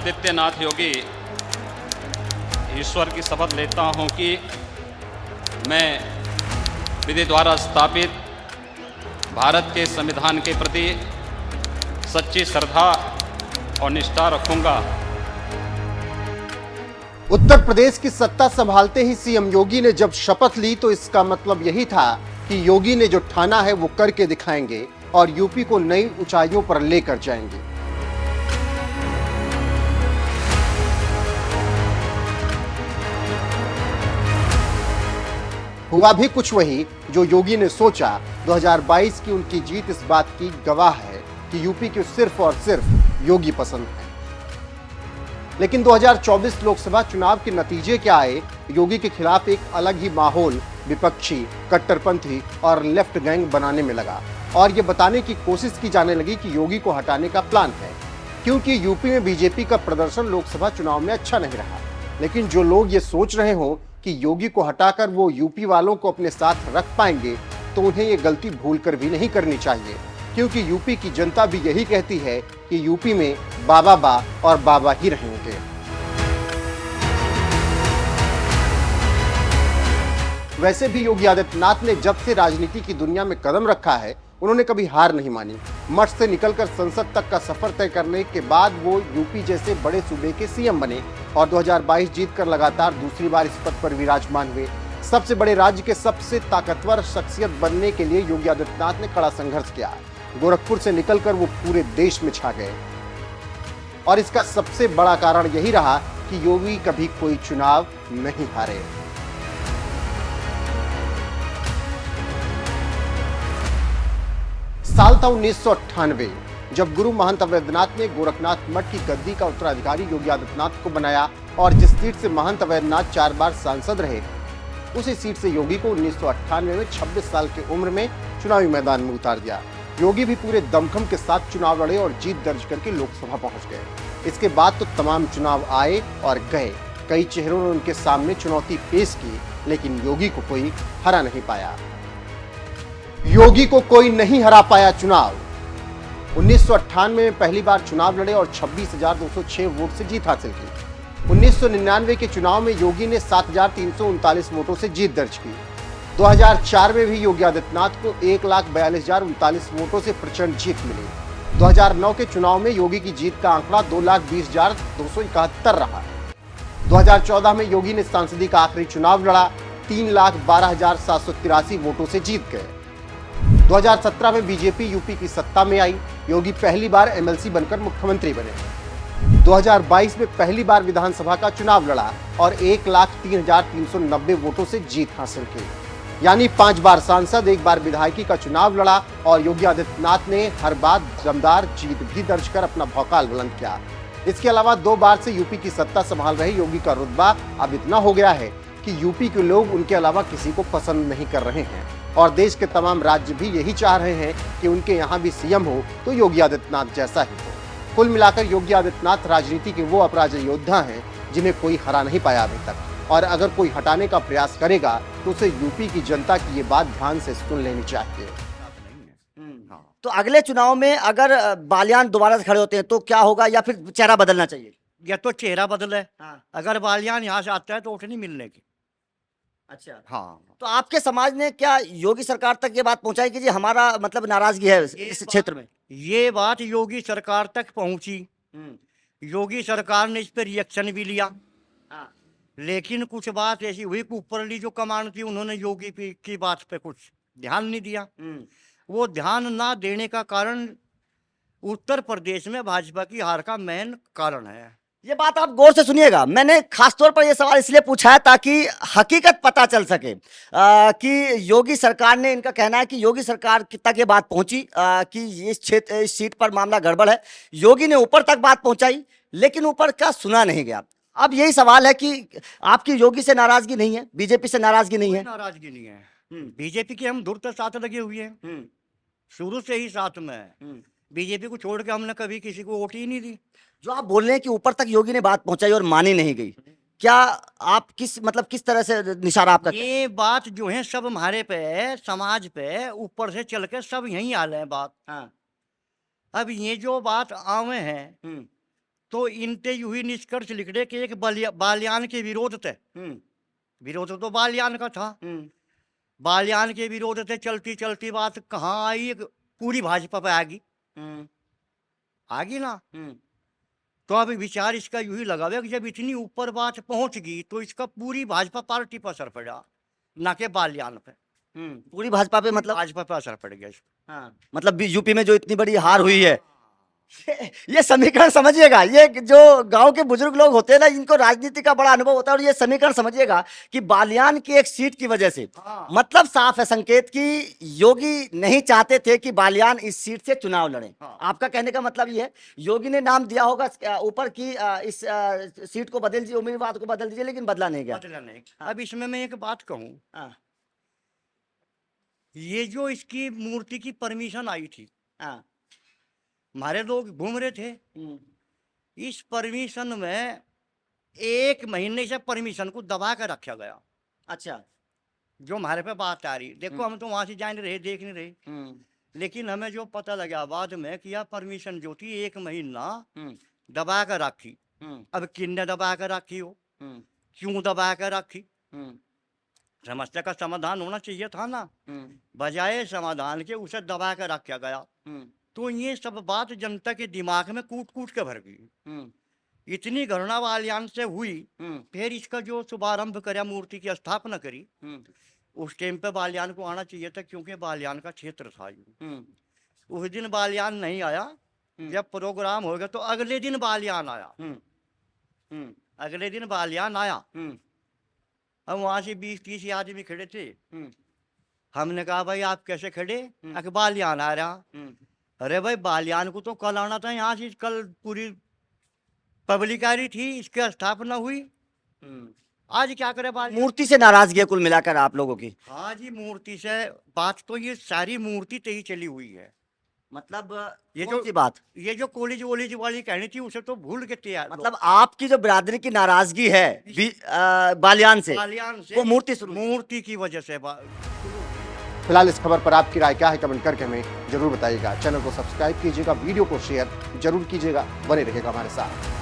आदित्यनाथ योगी ईश्वर की शपथ लेता हूं कि मैं विधि द्वारा स्थापित भारत के संविधान के प्रति सच्ची श्रद्धा और निष्ठा रखूंगा। उत्तर प्रदेश की सत्ता संभालते ही सीएम योगी ने जब शपथ ली तो इसका मतलब यही था कि योगी ने जो ठाना है वो करके दिखाएंगे और यूपी को नई ऊंचाइयों पर लेकर जाएंगे। हुआ भी कुछ वही जो योगी ने सोचा। 2022 की उनकी जीत इस बात की गवाह है कि यूपी को सिर्फ और सिर्फ योगी पसंद है। लेकिन 2024 लोकसभा चुनाव के नतीजे क्या आए? योगी के खिलाफ एक अलग ही माहौल विपक्षी, कट्टरपंथी और लेफ्ट गैंग बनाने में लगा और ये बताने की कोशिश की जाने लगी कि योगी को हटाने का प्लान है, क्योंकि यूपी में बीजेपी का प्रदर्शन लोकसभा चुनाव में अच्छा नहीं रहा। लेकिन जो लोग ये सोच रहे हो कि योगी को हटाकर वो यूपी वालों को अपने साथ रख पाएंगे, तो उन्हें ये गलती भूलकर भी नहीं करनी चाहिए, क्योंकि यूपी की जनता भी यही कहती है कि यूपी में बाबा और बाबा ही रहेंगे। वैसे भी योगी आदित्यनाथ ने जब से राजनीति की दुनिया में कदम रखा है, उन्होंने कभी हार नहीं मानी। मठ से निकलकर संसद तक का सफर तय करने के बाद वो यूपी जैसे बड़े सूबे के सीएम बने और 2022 जीतकर लगातार दूसरी बार इस पद पर विराजमान हुए। सबसे बड़े राज्य के सबसे ताकतवर शख्सियत बनने के लिए योगी आदित्यनाथ ने कड़ा संघर्ष किया। गोरखपुर से निकलकर वो पूरे देश में छा गए और इसका सबसे बड़ा कारण यही रहा कि योगी कभी कोई चुनाव नहीं हारे। साल था 1998 जब गुरु महंत अवैधनाथ ने गोरखनाथ मठ की गद्दी का उत्तराधिकारी योगी आदित्यनाथ को बनाया और जिस सीट से महंत अवैधनाथ 4 बार सांसद रहे, उसी सीट से योगी को 1998 में 26 साल की उम्र में चुनावी मैदान में उतार दिया। योगी भी पूरे दमखम के साथ चुनाव लड़े और जीत दर्ज करके लोकसभा पहुंच गए। इसके बाद तो तमाम चुनाव आए और गए। कई चेहरों ने उनके सामने चुनौती पेश की, लेकिन योगी को कोई हरा नहीं पाया। योगी को कोई नहीं हरा पाया चुनाव। 1998 में पहली बार चुनाव लड़े और 26,206 वोट से जीत हासिल की। 1999 के चुनाव में योगी ने 7,339 वोटों से जीत दर्ज की। 2004 में भी योगी आदित्यनाथ को 1,42,039 वोटों से प्रचंड जीत मिली। 2009 के चुनाव में योगी की जीत का आंकड़ा 2,20,271 रहा। 2014 में योगी ने सांसदी का आखिरी चुनाव लड़ा, 3,12,783 वोटों से जीत गए। 2017 में बीजेपी यूपी की सत्ता में आई। योगी पहली बार एमएलसी बनकर मुख्यमंत्री बने। 2022 में पहली बार विधानसभा का चुनाव लड़ा और 1,03,390 वोटों से जीत हासिल की। यानी 5 बार सांसद, 1 बार विधायकी का चुनाव लड़ा और योगी आदित्यनाथ ने हर बार दमदार जीत भी दर्ज कर अपना भौकाल बुलंद किया। इसके अलावा 2 बार से यूपी की सत्ता संभाल रहे योगी का रुतबा अब इतना हो गया है कि यूपी के लोग उनके अलावा किसी को पसंद नहीं कर रहे हैं और देश के तमाम राज्य भी यही चाह रहे हैं कि उनके यहाँ भी सीएम हो तो योगी आदित्यनाथ जैसा ही हो। कुल मिलाकर योगी आदित्यनाथ राजनीति के वो अपराजय योद्धा हैं जिन्हें कोई हरा नहीं पाया अभी तक, और अगर कोई हटाने का प्रयास करेगा तो उसे यूपी की जनता की ये बात ध्यान से सुन लेनी चाहिए। तो अगले चुनाव में अगर बालियान दोबारा से खड़े होते हैं तो क्या होगा, या फिर चेहरा बदलना चाहिए? या तो चेहरा बदले। हाँ। अगर बालियान यहाँ से आता है तो वोट नहीं मिलने की। अच्छा। हाँ। तो आपके समाज ने क्या योगी सरकार तक ये बात पहुंचाई कि जी हमारा मतलब नाराजगी है इस क्षेत्र में? ये बात योगी सरकार तक पहुंची। योगी सरकार ने इस पर रिएक्शन भी लिया। हाँ। लेकिन कुछ बात ऐसी हुई कि ऊपरली जो कमान थी उन्होंने योगी की बात पे कुछ ध्यान नहीं दिया। वो ध्यान ना देने का कारण उत्तर प्रदेश में भाजपा की हार का मेन कारण है। ये बात आप गौर से सुनिएगा। मैंने खासतौर पर यह सवाल इसलिए पूछा है ताकि हकीकत पता चल सके कि योगी सरकार ने, इनका कहना है कि योगी सरकार तक ये बात पहुंची कि इस क्षेत्र, इस सीट पर मामला गड़बड़ है। योगी ने ऊपर तक बात पहुंचाई लेकिन ऊपर का सुना नहीं गया। अब यही सवाल है कि आपकी योगी से नाराजगी नहीं है, बीजेपी से नाराजगी नहीं है? नाराजगी नहीं है। बीजेपी के हम दूर तक साथ लगे हुए हैं, शुरू से ही साथ में है। बीजेपी को छोड़ के हमने कभी किसी को वोट ही नहीं दी। जो आप बोल रहे हैं कि ऊपर तक योगी ने बात पहुंचाई और मानी नहीं गई, क्या आप किस तरह से निशाना आपका? ये बात जो है सब हमारे पे है, समाज पे ऊपर से चल के सब यही आ रहे हैं बात। हाँ। अब ये जो बात आवे हैं तो इनते यूं ही निष्कर्ष लिख रहे कि एक बालियान के विरोध थे। विरोध तो बालियान का था। बालियान के विरोध थे, चलती चलती बात कहाँ आई, पूरी भाजपा पे आ गई ना। तो अब विचार इसका यूं ही लगा हुआ कि जब इतनी ऊपर बात पहुंच गई तो इसका पूरी भाजपा पार्टी पर असर पड़ा, ना कि बालियान पे। पूरी भाजपा पे, मतलब भाजपा पे असर पड़ गया इसका। हाँ, मतलब यूपी में जो इतनी बड़ी हार हुई है, ये समीकरण समझिएगा। ये जो गांव के बुजुर्ग लोग होते हैं ना, इनको राजनीति का बड़ा अनुभव होता है, और ये समीकरण समझिएगा कि बालियान की एक सीट की वजह से, मतलब साफ है संकेत कि योगी नहीं चाहते थे कि बालियान इस सीट से चुनाव लड़े। आपका कहने का मतलब ये है, योगी ने नाम दिया होगा ऊपर की इस सीट को बदल दीजिए, उम्मीदवार को बदल दीजिए, लेकिन बदला नहीं गया। बदला नहीं। अब इसमें मैं एक बात कहूँ, ये जो इसकी मूर्ति की परमिशन आई थी, हमारे लोग घूम रहे थे, इस परमिशन में 1 महीने से परमिशन को दबा कर रखा गया। अच्छा, जो हमारे पे बात आ रही, देखो हम तो वहां से जा नहीं रहे, देख नहीं रहे, लेकिन हमें जो पता लगा बाद में कि यह परमिशन जो थी 1 महीना दबा कर रखी। अब किन्ने दबा कर रखी हो, क्यों दबा कर रखी, समस्या का समाधान होना चाहिए था ना, बजाय समाधान के उसे दबा कर रखा गया। तो ये सब बात जनता के दिमाग में कूट कूट के भर गई। इतनी घृणा बालियान से हुई, फिर इसका जो शुभारंभ करा, मूर्ति की स्थापना करी, उस टाइम पे बालियान को आना चाहिए था, क्योंकि बालियान का क्षेत्र था। उस दिन बालियान नहीं आया, जब प्रोग्राम हो गया तो अगले दिन बालियान आया। अगले दिन बालियान आया, हम वहां से 20-30 आदमी खड़े थे। हमने कहा भाई आप कैसे खड़े, बालियान आ रहा। अरे भाई बालियान को तो कल आना था, यहाँ से कल पूरी पब्लिक आ रही थी, इसकी स्थापना हुई, आज क्या करे बालियान। मूर्ति से नाराजगी है कुल मिलाकर आप लोगों की। हाँ जी, मूर्ति से बात तो ये सारी मूर्ति से ही चली हुई है। मतलब ये कौन जो सी बात, ये जो कॉलेज वॉलेज वाली कहनी थी उसे तो भूल के तैयार। मतलब आपकी जो बिरादरी की नाराजगी है बालियान से, वो मूर्ति की वजह से। फिलहाल इस खबर पर आपकी राय क्या है, कमेंट करके हमें जरूर बताइएगा। चैनल को सब्सक्राइब कीजिएगा, वीडियो को शेयर जरूर कीजिएगा, बने रहिएगा हमारे साथ।